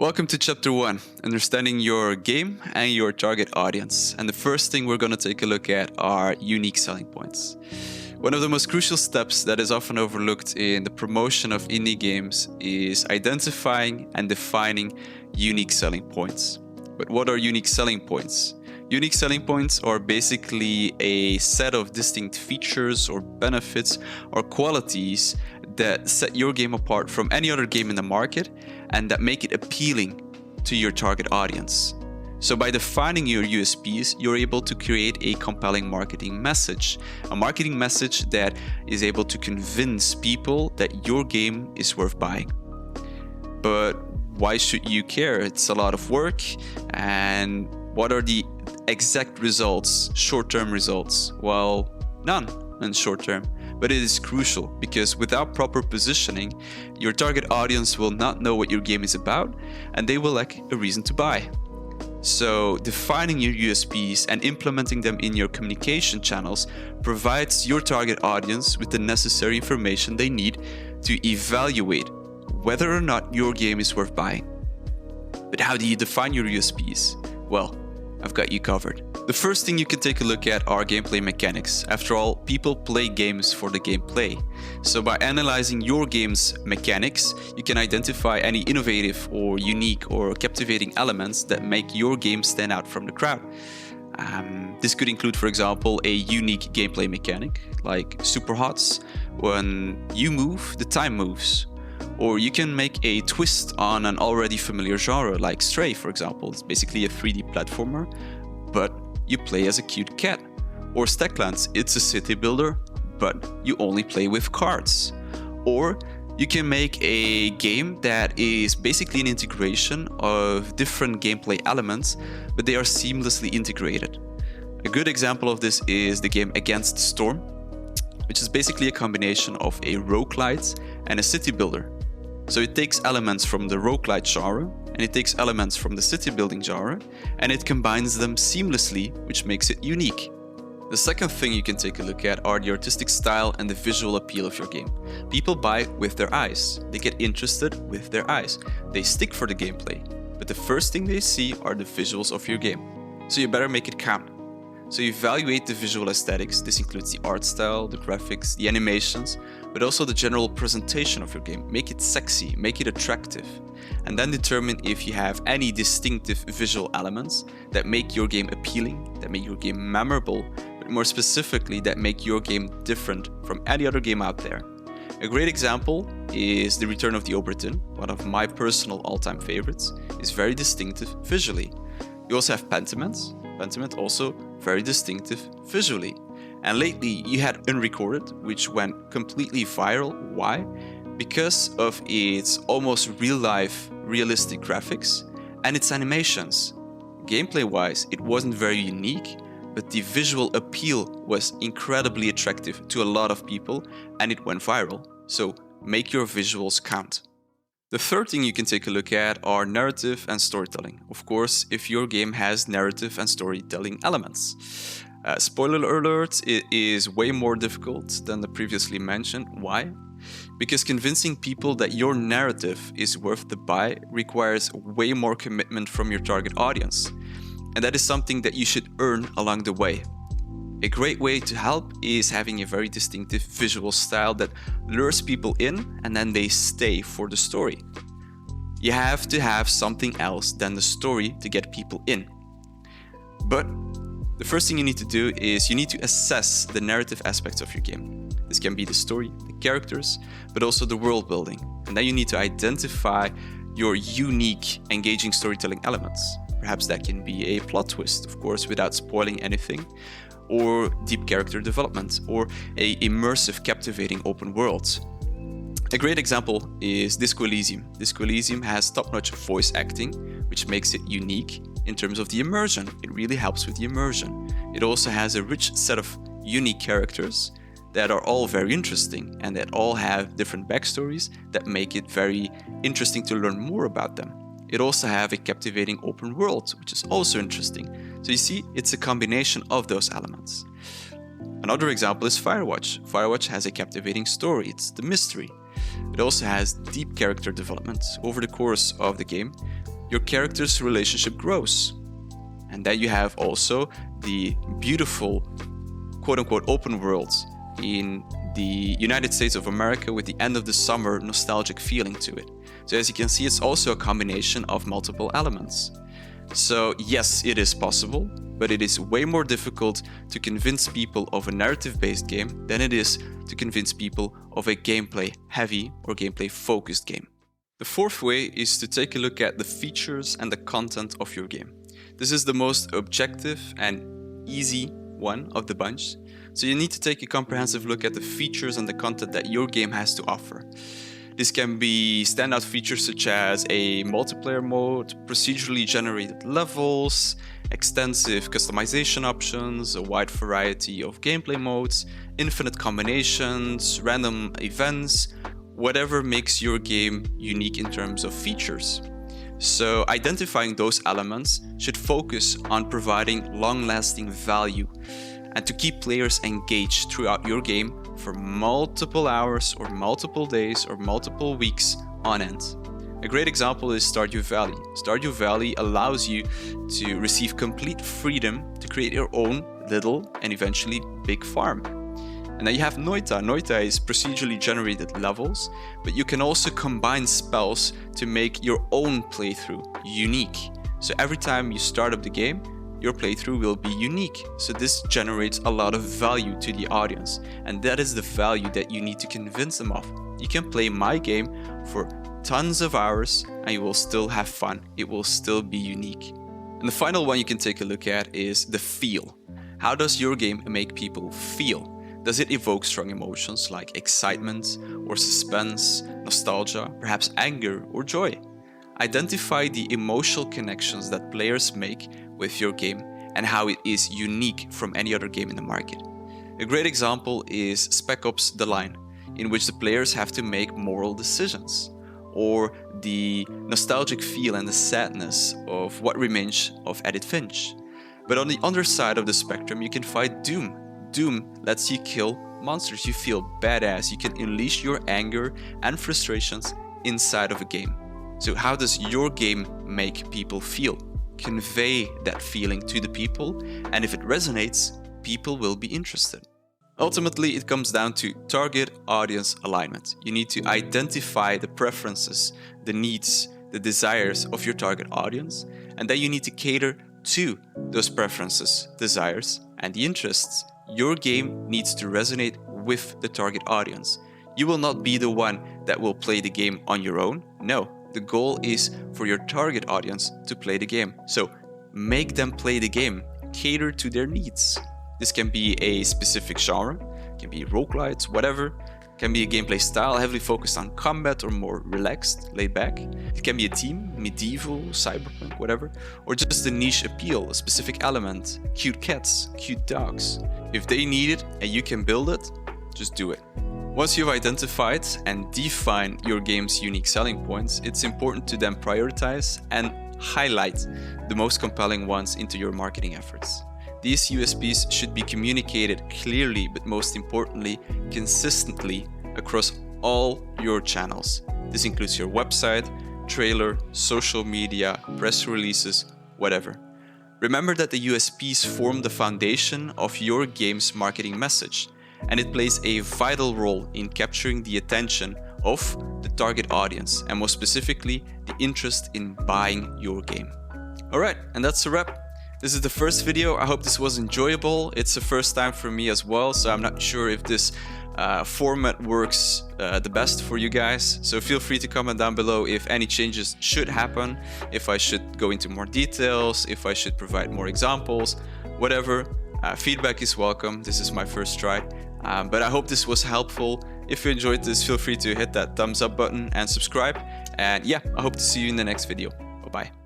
Welcome to Chapter 1, understanding your game and your target audience. And the first thing we're going to take a look at are unique selling points. One of the most crucial steps that is often overlooked in the promotion of indie games is identifying and defining unique selling points. But what are unique selling points? Unique selling points are basically a set of distinct features or benefits or qualities that set your game apart from any other game in the market and that make it appealing to your target audience. So by defining your USPs, you're able to create a compelling marketing message. A marketing message that is able to convince people that your game is worth buying. But why should you care? It's a lot of work. And what are the exact results, short-term results? Well, none in short-term. But it is crucial because without proper positioning, your target audience will not know what your game is about and they will lack a reason to buy. So defining your USPs and implementing them in your communication channels provides your target audience with the necessary information they need to evaluate whether or not your game is worth buying. But how do you define your USPs? Well, I've got you covered. The first thing you can take a look at are gameplay mechanics. After all, people play games for the gameplay. So by analyzing your game's mechanics, you can identify any innovative or unique or captivating elements that make your game stand out from the crowd. This could include, for example, a unique gameplay mechanic, like Super Hots. When you move, the time moves. Or you can make a twist on an already familiar genre, like Stray, for example. It's basically a 3D platformer, but you play as a cute cat. Or Arclands, it's a city builder, but you only play with cards. Or you can make a game that is basically an integration of different gameplay elements, but they are seamlessly integrated. A good example of this is the game Against Storm, which is basically a combination of a roguelite and a city builder. So it takes elements from the roguelite genre and it takes elements from the city building genre and it combines them seamlessly, which makes it unique. The second thing you can take a look at are the artistic style and the visual appeal of your game. People buy with their eyes. They get interested with their eyes. They stick for the gameplay. But the first thing they see are the visuals of your game. So you better make it count. So evaluate the visual aesthetics. This includes the art style, the graphics, the animations, but also the general presentation of your game. Make it sexy, make it attractive, and then determine if you have any distinctive visual elements that make your game appealing, that make your game memorable, but more specifically that make your game different from any other game out there. A great example is The Return of the Obra Dinn, one of my personal all-time favorites. It's very distinctive visually. You also have Pentiment. Pentiment also very distinctive visually. And lately you had Unrecorded, which went completely viral. Why? Because of its almost real-life, realistic graphics and its animations. Gameplay-wise, it wasn't very unique, but the visual appeal was incredibly attractive to a lot of people and it went viral. So make your visuals count. The third thing you can take a look at are narrative and storytelling. Of course, if your game has narrative and storytelling elements. Spoiler alert, it is way more difficult than the previously mentioned. Why? Because convincing people that your narrative is worth the buy requires way more commitment from your target audience. And that is something that you should earn along the way. A great way to help is having a very distinctive visual style that lures people in and then they stay for the story. You have to have something else than the story to get people in. But the first thing you need to do is you need to assess the narrative aspects of your game. This can be the story, the characters, but also the world building. And then you need to identify your unique, engaging storytelling elements. Perhaps that can be a plot twist, of course, without spoiling anything, or deep character development, or a immersive, captivating open world. A great example is Disco Elysium. Disco Elysium has top-notch voice acting, which makes it unique in terms of the immersion. It really helps with the immersion. It also has a rich set of unique characters that are all very interesting and that all have different backstories that make it very interesting to learn more about them. It also has a captivating open world, which is also interesting. So you see, it's a combination of those elements. Another example is Firewatch. Firewatch has a captivating story, it's the mystery. It also has deep character development over the course of the game, your character's relationship grows. And then you have also the beautiful quote-unquote open worlds in the United States of America with the end of the summer nostalgic feeling to it. So as you can see, it's also a combination of multiple elements. So yes, it is possible, but it is way more difficult to convince people of a narrative-based game than it is to convince people of a gameplay-heavy or gameplay-focused game. The fourth way is to take a look at the features and the content of your game. This is the most objective and easy one of the bunch. So you need to take a comprehensive look at the features and the content that your game has to offer. This can be standout features such as a multiplayer mode, procedurally generated levels, extensive customization options, a wide variety of gameplay modes, infinite combinations, random events, whatever makes your game unique in terms of features. So identifying those elements should focus on providing long-lasting value and to keep players engaged throughout your game for multiple hours or multiple days or multiple weeks on end. A great example is Stardew Valley. Stardew Valley allows you to receive complete freedom to create your own little and eventually big farm. And then you have Noita. Noita is procedurally generated levels, but you can also combine spells to make your own playthrough unique. So every time you start up the game, your playthrough will be unique. So this generates a lot of value to the audience, and that is the value that you need to convince them of. You can play my game for tons of hours and you will still have fun. It will still be unique. And the final one you can take a look at is the feel. How does your game make people feel? Does it evoke strong emotions like excitement or suspense, nostalgia, perhaps anger or joy? Identify the emotional connections that players make with your game and how it is unique from any other game in the market. A great example is Spec Ops: The Line, in which the players have to make moral decisions, or the nostalgic feel and the sadness of What Remains of Edith Finch. But on the other side of the spectrum, you can find Doom. Doom lets you kill monsters. You feel badass. You can unleash your anger and frustrations inside of a game. So how does your game make people feel? Convey that feeling to the people, and if it resonates, people will be interested. Ultimately, it comes down to target audience alignment. You need to identify the preferences, the needs, the desires of your target audience, and then you need to cater to those preferences, desires, and the interests. Your game needs to resonate with the target audience. You will not be the one that will play the game on your own. No, the goal is for your target audience to play the game. So make them play the game, cater to their needs. This can be a specific genre, can be roguelites, whatever. It can be a gameplay style heavily focused on combat or more relaxed, laid back. It can be a theme, medieval, cyberpunk, whatever. Or just a niche appeal, a specific element, cute cats, cute dogs. If they need it and you can build it, just do it. Once you've identified and defined your game's unique selling points, it's important to then prioritize and highlight the most compelling ones into your marketing efforts. These USPs should be communicated clearly, but most importantly, consistently across all your channels. This includes your website, trailer, social media, press releases, whatever. Remember that the USPs form the foundation of your game's marketing message, and it plays a vital role in capturing the attention of the target audience, and more specifically, the interest in buying your game. Alright, and that's a wrap. This is the first video. I hope this was enjoyable. It's the first time for me as well, so I'm not sure if this format works the best for you guys. So feel free to comment down below if any changes should happen, if I should go into more details, if I should provide more examples, whatever. Feedback is welcome. This is my first try. But I hope this was helpful. If you enjoyed this, feel free to hit that thumbs up button and subscribe. And yeah, I hope to see you in the next video. Bye-bye.